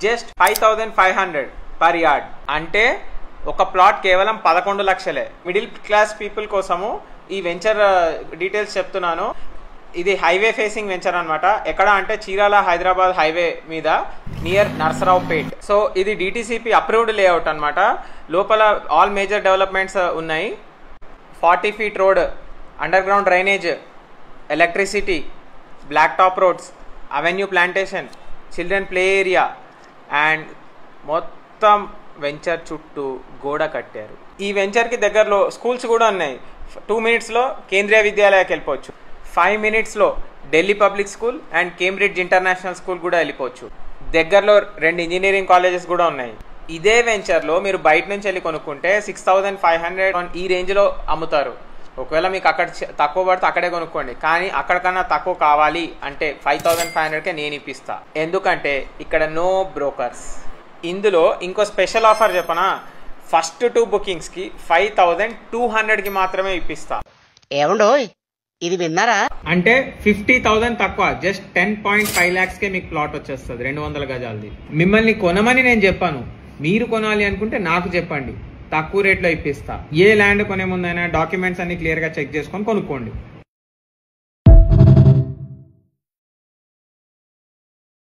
Just 5500 per yard. అంటే ఒక plot కేవలం 11 లక్షలే. మిడిల్ క్లాస్ పీపుల్ కోసము ఈ వెంచర్ డీటెయిల్స్ చెప్తున్నాను. ఇది హైవే ఫేసింగ్ వెంచర్ అనమాట. ఎక్కడ అంటే చీరాల హైదరాబాద్ హైవే మీద నియర్ నర్సరావుపేట్. సో ఇది డిటిసిపి అప్రూవ్డ్ లేఅవుట్ అనమాట. లోపల ఆల్ మేజర్ డెవలప్మెంట్స్ ఉన్నాయి. 40 feet road, underground drainage, electricity, black top roads, avenue plantation, children play area and మొత్తం వెంచర్ చుట్టూ గోడ కట్టారు. ఈ వెంచర్కి దగ్గరలో స్కూల్స్ కూడా ఉన్నాయి. 2 minutesలో కేంద్రీయ విద్యాలయాకి వెళ్ళిపోవచ్చు. 5 minutesలో Delhi public school and Cambridge international school కూడా వెళ్ళిపోవచ్చు. దగ్గరలో 2 ఇంజనీరింగ్ కాలేజెస్ కూడా ఉన్నాయి. ఇదే వెంచర్లో మీరు బయట నుంచి వెళ్ళి కొనుక్కుంటే 6500 ఈ రేంజ్లో అమ్ముతారు. ఒకవేళ మీకు అక్కడ తక్కువ పడితే అక్కడే కొనుక్కోండి. కానీ అక్కడికన్నా తక్కువ కావాలి అంటే 5500కే నేను ఇప్పిస్తా. ఎందుకంటే ఇక్కడ నో బ్రోకర్స్. ఇందులో ఇంకో స్పెషల్ ఆఫర్ చెప్పనా, ఫస్ట్ 2 bookings కి 5200కి మాత్రమే ఇప్పిస్తా. ఏమండో ఇది విన్నారా? అంటే 50,000 తక్కువ, జస్ట్ 10.5 lakhsకే మీకు ప్లాట్ వచ్చేస్తుంది 200 గజాలది. మిమ్మల్ని కొనమని నేను చెప్పాను, మీరు కొనాలి అనుకుంటే నాకు చెప్పండి, తక్కువ రేట్లో ఇప్పిస్తా. ఏ ల్యాండ్ కొనే ముందైనా డాక్యుమెంట్స్ అన్ని క్లియర్ గా చెక్ చేసుకొని కొనుక్కోండి.